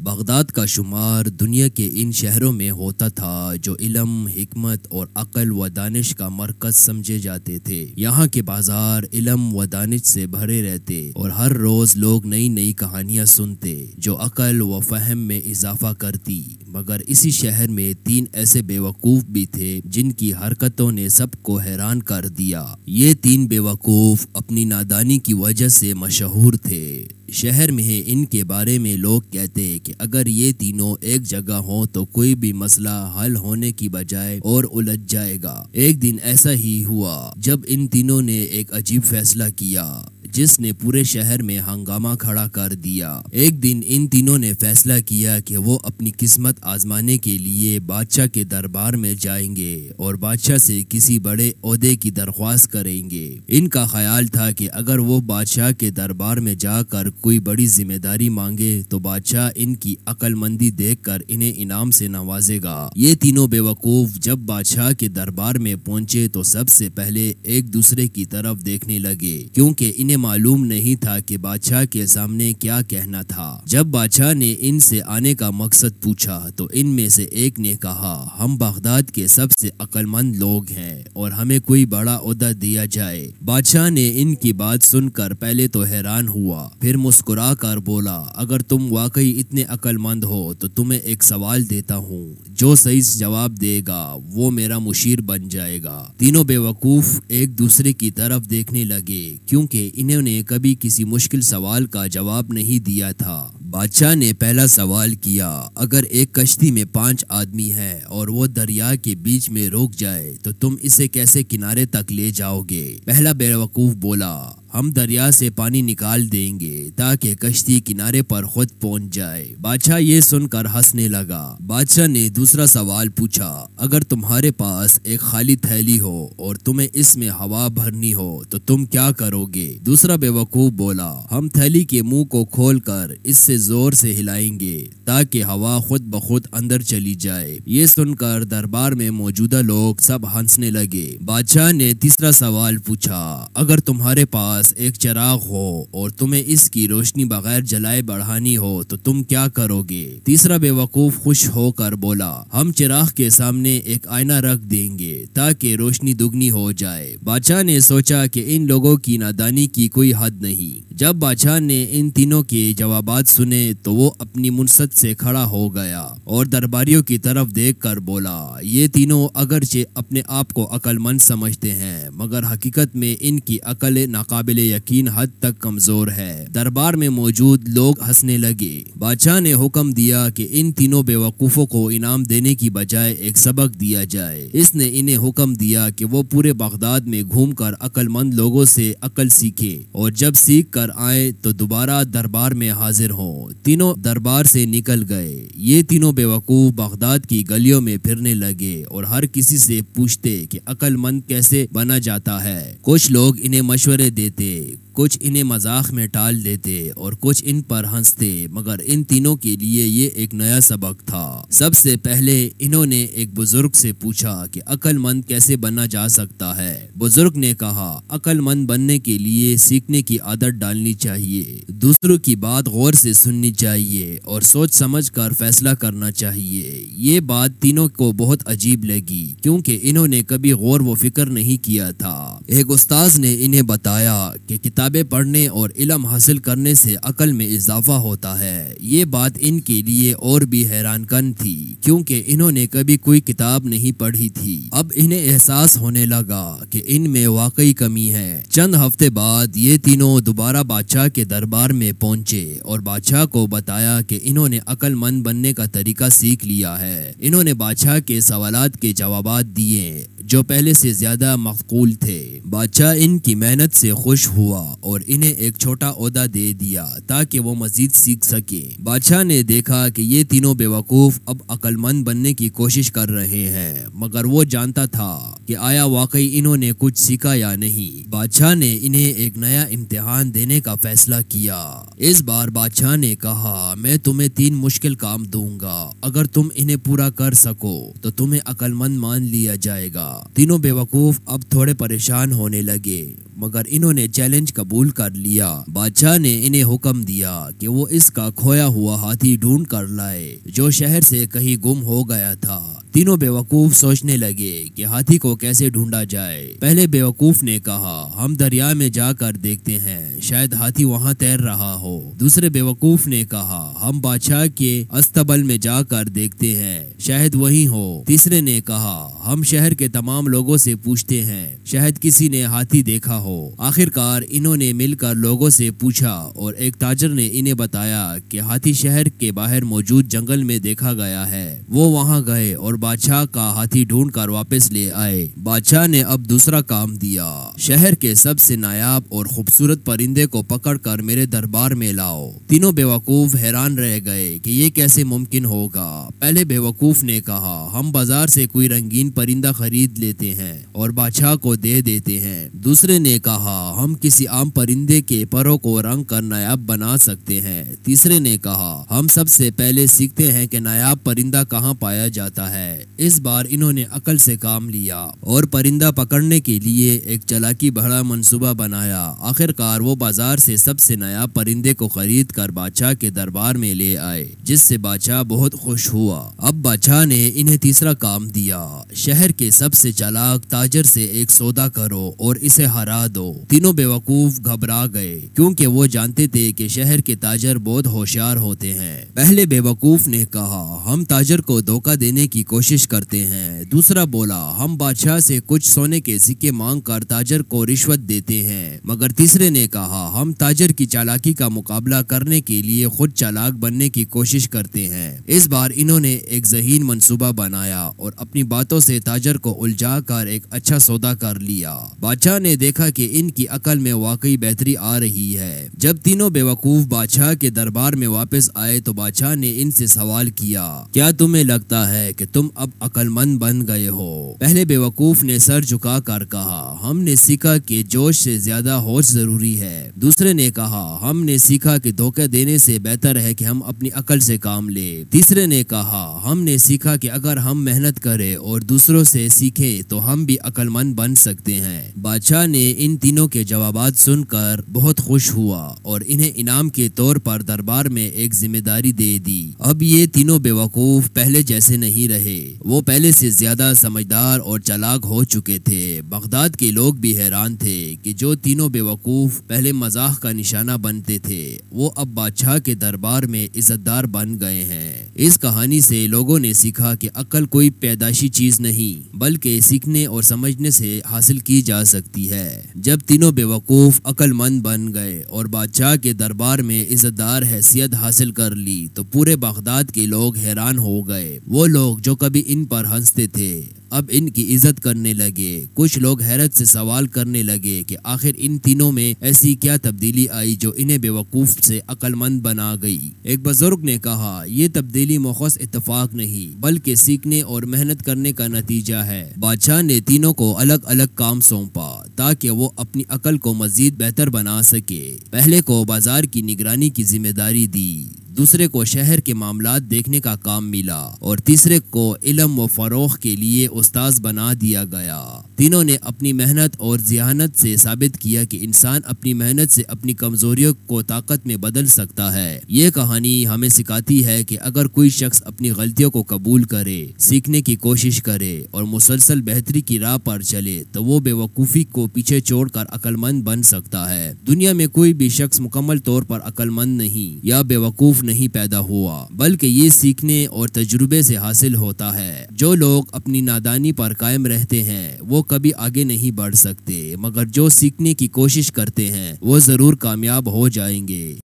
Baghdad کا شمار دنیا کے ان شہروں میں ہوتا تھا جو علم، حکمت اور عقل و دانش کا مرکز سمجھے جاتے تھے۔ یہاں کے بازار علم و دانش سے بھرے رہتے اور ہر روز لوگ نئی نئی کہانیاں سنتے جو عقل و فہم میں اضافہ کرتی۔ مگر اسی شہر میں 3 ایسے بیوقوف بھی تھے جن کی حرکتوں نے سب کو حیران کر دیا۔ یہ 3 بیوقوف اپنی نادانی کی وجہ سے مشہور تھے۔ شہر میں ان کے بارے میں لوگ کہتے کہ اگر یہ تینوں ایک جگہ ہوں تو کوئی بھی مسئلہ حل ہونے کی بجائے اور الجھ جائے گا۔ ایک دن ایسا ہی ہوا جب ان تینوں نے ایک عجیب فیصلہ کیا جس نے پورے شہر میں ہنگامہ کھڑا کر دیا۔ ایک دن ان تینوں نے فیصلہ کیا کہ وہ اپنی قسمت آزمانے کے لیے بادشاہ کے دربار میں جائیں گے اور بادشاہ سے کسی بڑے عہدے کی درخواست کریں گے۔ ان کا خیال تھا کہ اگر وہ بادشاہ کے دربار میں جا کر کوئی بڑی ذمہ داری مانگے تو بادشاہ ان کی عقل مندی دیکھ کر انہیں انعام سے نوازے گا۔ یہ تینوں بیوقوف جب بادشاہ کے دربار میں پہنچے تو سب سے پہلے ایک دوسرے کی طرف دیکھنے لگے کیونکہ انہیں معلوم نہیں تھا کہ بادشاہ کے سامنے کیا کہنا تھا۔ جب بادشاہ نے ان سے آنے کا مقصد پوچھا تو ان میں سے ایک نے کہا، ہم بغداد کے سب سے عقل مند لوگ ہیں اور ہمیں کوئی بڑا عہدہ دیا جائے۔ بادشاہ نے ان کی بات سن کر پہلے تو حیران ہوا، پھر مسکرا کر بولا، اگر تم واقعی اتنے عقل مند ہو تو تمہیں ایک سوال دیتا ہوں، جو صحیح جواب دے گا وہ میرا مشیر بن جائے گا۔ تینوں بیوقوف ایک دوسرے کی طرف دیکھنے لگے کیونکہ انہوں نے کبھی کسی مشکل سوال کا جواب نہیں دیا تھا۔ بادشاہ نے پہلا سوال کیا، اگر ایک کشتی میں 5 آدمی ہیں اور وہ دریا کے بیچ میں رک جائے تو تم اسے کیسے کنارے تک لے جاؤ گے؟ پہلا بیوقوف بولا، ہم دریا سے پانی نکال دیں گے تاکہ کشتی کنارے پر خود پہنچ جائے۔ بادشاہ یہ سن کر ہنسنے لگا۔ بادشاہ نے دوسرا سوال پوچھا، اگر تمہارے پاس ایک خالی تھیلی ہو اور تمہیں اس میں ہوا بھرنی ہو تو تم کیا کرو گے؟ دوسرا بیوقوف بولا، ہم تھیلی کے منہ کو کھول کر اس سے زور سے ہلائیں گے تاکہ ہوا خود بخود اندر چلی جائے۔ یہ سن کر دربار میں موجودہ لوگ سب ہنسنے لگے۔ بادشاہ نے تیسرا سوال پوچھا، اگر تمہارے پاس ایک چراغ ہو اور تمہیں اس کی روشنی بغیر جلائے بڑھانی ہو تو تم کیا کرو گے؟ تیسرا بیوقوف خوش ہو کر بولا، ہم چراغ کے سامنے ایک آئینہ رکھ دیں گے تاکہ روشنی دگنی ہو جائے۔ بادشاہ نے سوچا کہ ان لوگوں کی نادانی کی کوئی حد نہیں۔ جب بادشاہ نے ان تینوں کے جوابات سنے تو وہ اپنی منصت سے کھڑا ہو گیا اور درباریوں کی طرف دیکھ کر بولا، یہ تینوں اگرچہ اپنے آپ کو عقل مند سمجھتے ہیں مگر حقیقت میں ان کی عقل ناقابل یقین حد تک کمزور ہے۔ دربار میں موجود لوگ ہنسنے لگے۔ بادشاہ نے حکم دیا کہ ان تینوں بیوقوفوں کو انعام دینے کی بجائے ایک سبق دیا جائے۔ اس نے انہیں حکم دیا کہ وہ پورے بغداد میں گھوم کر عقل مند لوگوں سے عقل سیکھیں اور جب سیکھ کر آئیں تو دوبارہ دربار میں حاضر ہوں۔ تینوں دربار سے نکل گئے۔ یہ تینوں بیوقوف بغداد کی گلیوں میں پھرنے لگے اور ہر کسی سے پوچھتے کہ عقل مند کیسے بنا جاتا ہے۔ کچھ لوگ انہیں مشورے دیتے، کچھ انہیں مذاق میں ٹال دیتے اور کچھ ان پر ہنستے، مگر ان تینوں کے لیے یہ ایک نیا سبق تھا۔ سب سے پہلے انہوں نے ایک بزرگ سے پوچھا کہ عقل مند کیسے بنا جا سکتا ہے۔ بزرگ نے کہا، عقل مند بننے کے لیے سیکھنے کی عادت ڈالنی چاہیے، دوسروں کی بات غور سے سننی چاہیے اور سوچ سمجھ کر فیصلہ کرنا چاہیے۔ یہ بات تینوں کو بہت عجیب لگی کیونکہ انہوں نے کبھی غور و فکر نہیں کیا تھا۔ ایک استاذ نے انہیں بتایا کہ کتابیں پڑھنے اور علم حاصل کرنے سے عقل میں اضافہ ہوتا ہے۔ یہ بات ان کے لیے اور بھی حیران کن تھی کیونکہ انہوں نے کبھی کوئی کتاب نہیں پڑھی تھی۔ اب انہیں احساس ہونے لگا کہ ان میں واقعی کمی ہے۔ چند ہفتے بعد یہ تینوں دوبارہ بادشاہ کے دربار میں پہنچے اور بادشاہ کو بتایا کہ انہوں نے عقل مند بننے کا طریقہ سیکھ لیا ہے۔ انہوں نے بادشاہ کے سوالات کے جوابات دیے جو پہلے سے زیادہ معقول تھے۔ بادشاہ ان کی محنت سے خوش ہوا اور انہیں ایک چھوٹا عہدہ دے دیا تاکہ وہ مزید سیکھ سکے۔ بادشاہ نے دیکھا کہ یہ تینوں بیوقوف اب عقل مند بننے کی کوشش کر رہے ہیں مگر وہ جانتا تھا کہ آیا واقعی انہوں نے کچھ سیکھا یا نہیں۔ بادشاہ نے انہیں ایک نیا امتحان دینے کا فیصلہ کیا۔ اس بار بادشاہ نے کہا، میں تمہیں 3 مشکل کام دوں گا، اگر تم انہیں پورا کر سکو تو تمہیں عقل مند مان لیا جائے گا۔ تینوں بیوقوف اب تھوڑے پریشان ہونے لگے مگر انہوں نے چیلنج قبول کر لیا۔ بادشاہ نے انہیں حکم دیا کہ وہ اس کا کھویا ہوا ہاتھی ڈھونڈ کر لائے جو شہر سے کہیں گم ہو گیا تھا۔ تینوں بیوقوف سوچنے لگے کہ ہاتھی کو کیسے ڈھونڈا جائے۔ پہلے بیوقوف نے کہا ہم دریا میں جا کر دیکھتے ہیں، شاید ہاتھی وہاں تیر رہا ہو۔ دوسرے بیوقوف نے کہا ہم بادشاہ کے استبل میں جا کر دیکھتے ہیں، شاید وہی ہو۔ تیسرے نے کہا ہم شہر کے تمام لوگوں سے پوچھتے ہیں، شاید کسی نے ہاتھی دیکھا ہو۔ آخرکار انہوں نے مل کر لوگوں سے پوچھا اور ایک تاجر نے انہیں بتایا کہ ہاتھی شہر کے باہر موجود جنگل میں دیکھا گیا ہے۔ وہ وہاں گئے اور بادشاہ کا ہاتھی ڈھونڈ کر واپس لے آئے۔ بادشاہ نے اب دوسرا کام دیا، شہر کے سب سے نایاب اور خوبصورت پرندے کو پکڑ کر میرے دربار میں لاؤ۔ تینوں بیوقوف حیران رہ گئے کہ یہ کیسے ممکن ہوگا۔ پہلے بیوقوف نے کہا ہم بازار سے کوئی رنگین پرندہ خرید لیتے ہیں اور بادشاہ کو دے دیتے ہیں۔ دوسرے نے کہا ہم کسی عام پرندے کے پروں کو رنگ کر نایاب بنا سکتے ہیں۔ تیسرے نے کہا ہم سب سے پہلے سیکھتے ہیں کہ نایاب پرندہ کہاں پایا جاتا ہے۔ اس بار انہوں نے عقل سے کام لیا اور پرندہ پکڑنے کے لیے ایک چالاکی بھرا منصوبہ بنایا۔ آخرکار وہ بازار سے سب سے نایاب پرندے کو خرید کر بادشاہ کے دربار میں لے آئے، جس سے بادشاہ بہت خوش ہوا۔ اب بادشاہ نے انہیں تیسرا کام دیا، شہر کے سب سے چالاک تاجر سے ایک سودا کرو اور اسے ہرا دو۔ تینوں بیوقوف گھبرا گئے کیونکہ وہ جانتے تھے کہ شہر کے تاجر بہت ہوشیار ہوتے ہیں۔ پہلے بیوقوف نے کہا ہم تاجر کو دھوکہ دینے کی کوشش کرتے ہیں۔ دوسرا بولا ہم بادشاہ سے کچھ سونے کے سکے مانگ کر تاجر کو رشوت دیتے ہیں۔ مگر تیسرے نے کہا ہم تاجر کی چالاکی کا مقابلہ کرنے کے لیے خود چالاک بننے کی کوشش کرتے ہیں۔ اس بار انہوں نے ایک ذہین منصوبہ بنایا اور اپنی باتوں سے تاجر کو الجھا کر ایک اچھا سودا کر لیا۔ بادشاہ نے دیکھا کہ ان کی عقل میں واقعی بہتری آ رہی ہے۔ جب تینوں بیوقوف بادشاہ کے دربار میں واپس آئے تو بادشاہ نے ان سے سوال کیا کیا تمہیں لگتا ہے کہ تم اب عقل مند بن گئے ہو؟ پہلے بیوقوف نے سر جھکا کر کہا ہم نے سیکھا کہ جوش سے زیادہ ہوش ضروری ہے۔ دوسرے نے کہا ہم نے سیکھا کہ دھوکہ دینے سے بہتر ہے کہ ہم اپنی عقل سے کام لیں۔ تیسرے نے کہا ہم نے سیکھا کہ اگر ہم محنت کریں اور دوسروں سے سیکھیں تو ہم بھی عقل مند بن سکتے ہیں۔ بادشاہ نے ان تینوں کے جوابات سن کر بہت خوش ہوا اور انہیں انعام کے طور پر دربار میں ایک ذمہ داری دے دی۔ اب یہ تینوں بیوقوف پہلے جیسے نہیں رہے، وہ پہلے سے زیادہ سمجھدار اور چالاک ہو چکے تھے۔ بغداد کے لوگ بھی حیران تھے کہ جو تینوں بیوقوف پہلے مزاح کا نشانہ بنتے تھے وہ اب بادشاہ کے دربار میں عزت دار بن گئے ہیں۔ اس کہانی سے لوگوں نے سیکھا کہ عقل کوئی پیدائشی چیز نہیں بلکہ سیکھنے اور سمجھنے سے حاصل کی جا سکتی ہے۔ جب تینوں بیوقوف عقل مند بن گئے اور بادشاہ کے دربار میں عزت دار حیثیت حاصل کر لی تو پورے بغداد کے لوگ حیران ہو گئے۔ وہ لوگ جو کبھی ان پر ہنستے تھے اب ان کی عزت کرنے لگے۔ کچھ لوگ حیرت سے سوال کرنے لگے کہ آخر ان تینوں میں ایسی کیا تبدیلی آئی جو انہیں بیوقوف سے عقل مند بنا گئی۔ ایک بزرگ نے کہا یہ تبدیلی محض اتفاق نہیں بلکہ سیکھنے اور محنت کرنے کا نتیجہ ہے۔ بادشاہ نے تینوں کو الگ الگ کام سونپا تاکہ وہ اپنی عقل کو مزید بہتر بنا سکے۔ پہلے کو بازار کی نگرانی کی ذمہ داری دی، دوسرے کو شہر کے معاملات دیکھنے کا کام ملا اور تیسرے کو علم و فروغ کے لیے استاذ بنا دیا گیا۔ تینوں نے اپنی محنت اور ذہانت سے ثابت کیا کہ انسان اپنی محنت سے اپنی کمزوریوں کو طاقت میں بدل سکتا ہے۔ یہ کہانی ہمیں سکھاتی ہے کہ اگر کوئی شخص اپنی غلطیوں کو قبول کرے، سیکھنے کی کوشش کرے اور مسلسل بہتری کی راہ پر چلے تو وہ بے وقوفی کو پیچھے چھوڑ کر عقل مند بن سکتا ہے۔ دنیا میں کوئی بھی شخص مکمل طور پر عقل مند نہیں یا بے وقوف نہیں پیدا ہوا بلکہ یہ سیکھنے اور تجربے سے حاصل ہوتا ہے۔ جو لوگ اپنی نادانی پر قائم رہتے ہیں وہ کبھی آگے نہیں بڑھ سکتے، مگر جو سیکھنے کی کوشش کرتے ہیں وہ ضرور کامیاب ہو جائیں گے۔